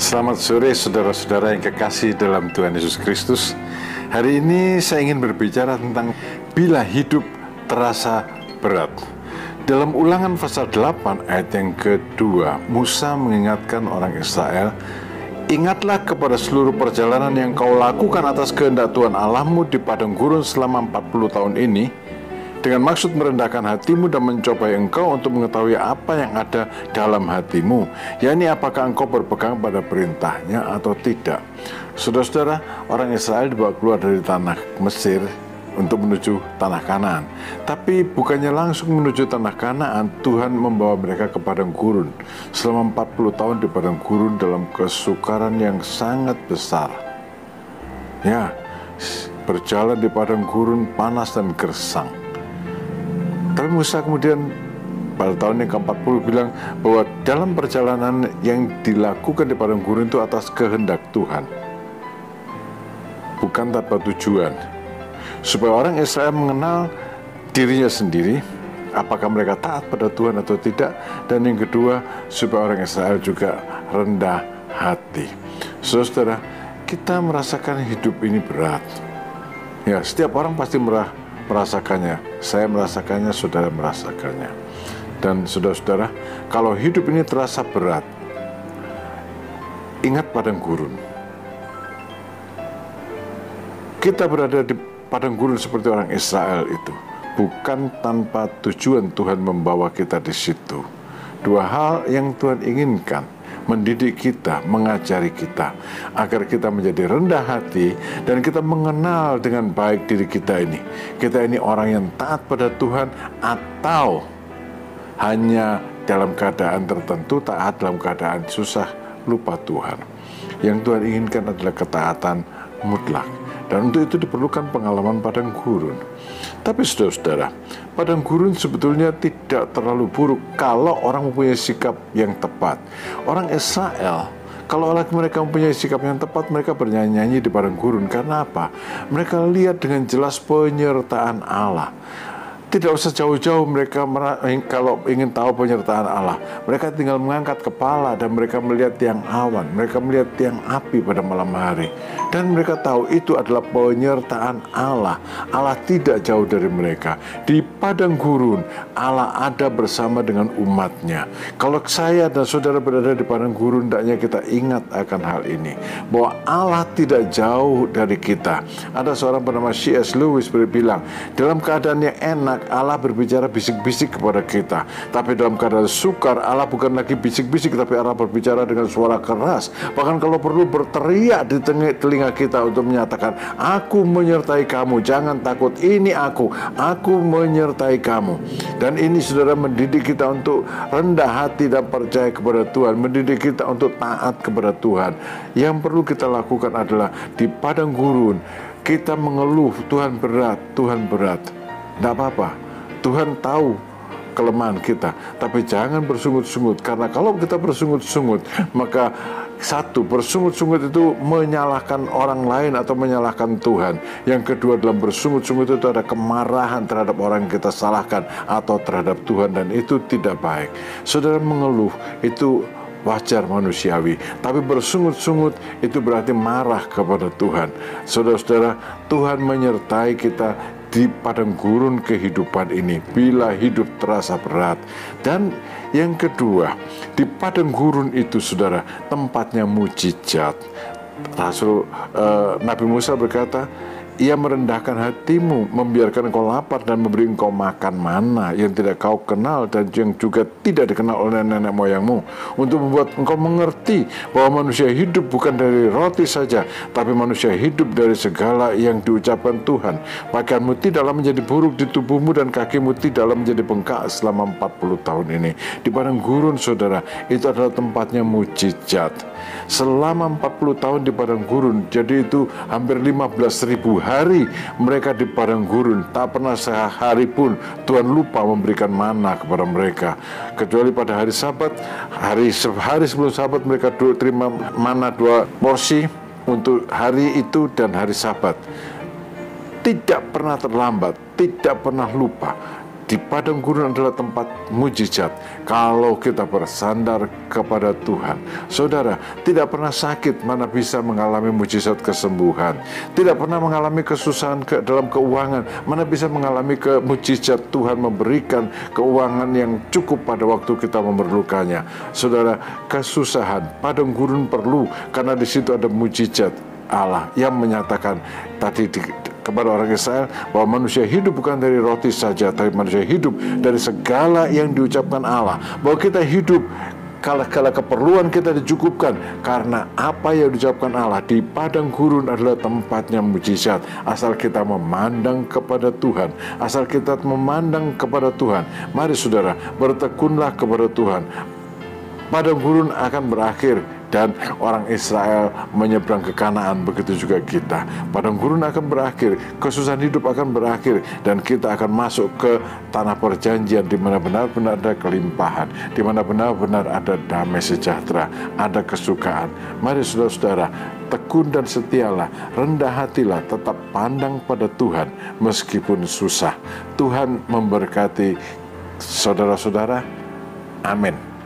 Selamat sore saudara-saudara yang kekasih dalam Tuhan Yesus Kristus. Hari ini saya ingin berbicara tentang bila hidup terasa berat. Dalam Ulangan pasal 8 ayat yang kedua, Musa mengingatkan orang Israel, "Ingatlah kepada seluruh perjalanan yang kau lakukan atas kehendak Tuhan Allahmu di padang gurun selama 40 tahun ini, dengan maksud merendahkan hatimu dan mencobai engkau untuk mengetahui apa yang ada dalam hatimu, yakni apakah engkau berpegang pada perintahnya atau tidak." Saudara-saudara, orang Israel dibawa keluar dari tanah Mesir untuk menuju tanah Kanaan. Tapi bukannya langsung menuju tanah Kanaan, Tuhan membawa mereka ke padang gurun. Selama 40 tahun di padang gurun dalam kesukaran yang sangat besar. Ya, berjalan di padang gurun panas dan gersang. Tapi Musa kemudian pada tahun yang ke-40 bilang bahwa dalam perjalanan yang dilakukan di padang gurun itu atas kehendak Tuhan, bukan tanpa tujuan, supaya orang Israel mengenal dirinya sendiri, apakah mereka taat pada Tuhan atau tidak, dan yang kedua, supaya orang Israel juga rendah hati. Saudara, kita merasakan hidup ini berat. Ya, setiap orang pasti merasakannya. Saya merasakannya, saudara merasakannya. Dan saudara-saudara, kalau hidup ini terasa berat, ingat padang gurun. Kita berada di padang gurun seperti orang Israel itu, bukan tanpa tujuan Tuhan membawa kita di situ. Dua hal yang Tuhan inginkan: mendidik kita, mengajari kita, agar kita menjadi rendah hati dan kita mengenal dengan baik diri kita ini. Kita ini orang yang taat pada Tuhan atau hanya dalam keadaan tertentu taat, dalam keadaan susah lupa Tuhan. Yang Tuhan inginkan adalah ketaatan mutlak. Dan untuk itu diperlukan pengalaman padang gurun. Tapi saudara-saudara, padang gurun sebetulnya tidak terlalu buruk kalau orang mempunyai sikap yang tepat. Orang Israel, kalau mereka mempunyai sikap yang tepat, mereka bernyanyi-nyanyi di padang gurun. Karena apa? Mereka lihat dengan jelas penyertaan Allah. Tidak usah jauh-jauh mereka kalau ingin tahu penyertaan Allah. Mereka tinggal mengangkat kepala dan mereka melihat tiang awan, mereka melihat tiang api pada malam hari. Dan mereka tahu itu adalah penyertaan Allah. Allah tidak jauh dari mereka. Di padang gurun, Allah ada bersama dengan umatnya. Kalau saya dan saudara berada di padang gurun, hendaknya kita ingat akan hal ini, bahwa Allah tidak jauh dari kita. Ada seorang bernama C.S. Lewis berbilang, dalam keadaan yang enak, Allah berbicara bisik-bisik kepada kita. Tapi dalam keadaan sukar, Allah bukan lagi bisik-bisik, tapi Allah berbicara dengan suara keras. Bahkan kalau perlu berteriak di telinga kita untuk menyatakan, "Aku menyertai kamu, jangan takut, ini aku menyertai kamu." Dan ini saudara mendidik kita untuk rendah hati dan percaya kepada Tuhan, mendidik kita untuk taat kepada Tuhan. Yang perlu kita lakukan adalah di padang gurun kita mengeluh, Tuhan berat, Tuhan berat. Tidak apa-apa, Tuhan tahu kelemahan kita, tapi jangan bersungut-sungut. Karena kalau kita bersungut-sungut, maka satu, bersungut-sungut itu menyalahkan orang lain atau menyalahkan Tuhan. Yang kedua, dalam bersungut-sungut itu ada kemarahan terhadap orang yang kita salahkan atau terhadap Tuhan, dan itu tidak baik. Saudara mengeluh itu wajar, manusiawi, tapi bersungut-sungut itu berarti marah kepada Tuhan. Saudara-saudara, Tuhan menyertai kita di padang gurun kehidupan ini bila hidup terasa berat. Dan yang kedua, di padang gurun itu saudara, tempatnya mujizat. Nabi Musa berkata, "Ia merendahkan hatimu, membiarkan engkau lapar dan memberi engkau makan mana yang tidak kau kenal dan yang juga tidak dikenal oleh nenek moyangmu, untuk membuat engkau mengerti bahwa manusia hidup bukan dari roti saja, tapi manusia hidup dari segala yang diucapkan Tuhan. Pakaianmu tidaklah menjadi buruk di tubuhmu dan kakimu tidaklah menjadi bengkak selama 40 tahun ini." Di padang gurun saudara, itu adalah tempatnya mujizat. Selama 40 tahun di padang gurun, jadi itu hampir 15.000 hari mereka di padang gurun. Tak pernah sehari pun Tuhan lupa memberikan mana kepada mereka, kecuali pada hari Sabat. Hari sebelum Sabat mereka terima mana 2 porsi untuk hari itu dan hari Sabat. Tidak pernah terlambat, tidak pernah lupa. di padang gurun adalah tempat mujizat. Kalau kita bersandar kepada Tuhan, saudara, tidak pernah sakit mana bisa mengalami mujizat kesembuhan. Tidak pernah mengalami kesusahan dalam keuangan mana bisa mengalami mujizat Tuhan memberikan keuangan yang cukup pada waktu kita memerlukannya. Saudara, kesusahan padang gurun perlu, karena di situ ada mujizat Allah yang menyatakan tadi kepada orang Israel bahwa manusia hidup bukan dari roti saja, tapi manusia hidup dari segala yang diucapkan Allah. Bahwa kita hidup kala-kala keperluan kita dicukupkan karena apa yang diucapkan Allah. Di padang gurun adalah tempatnya mujizat, asal kita memandang kepada Tuhan, asal kita memandang kepada Tuhan. Mari saudara, bertekunlah kepada Tuhan. Padang gurun akan berakhir dan orang Israel menyeberang ke Kanaan, begitu juga kita. Padang gurun akan berakhir, kesusahan hidup akan berakhir, dan kita akan masuk ke tanah perjanjian di mana benar-benar ada kelimpahan, di mana benar-benar ada damai sejahtera, ada kesukaan. Mari saudara-saudara, tekun dan setialah, rendah hatilah, tetap pandang pada Tuhan meskipun susah. Tuhan memberkati saudara-saudara. Amin.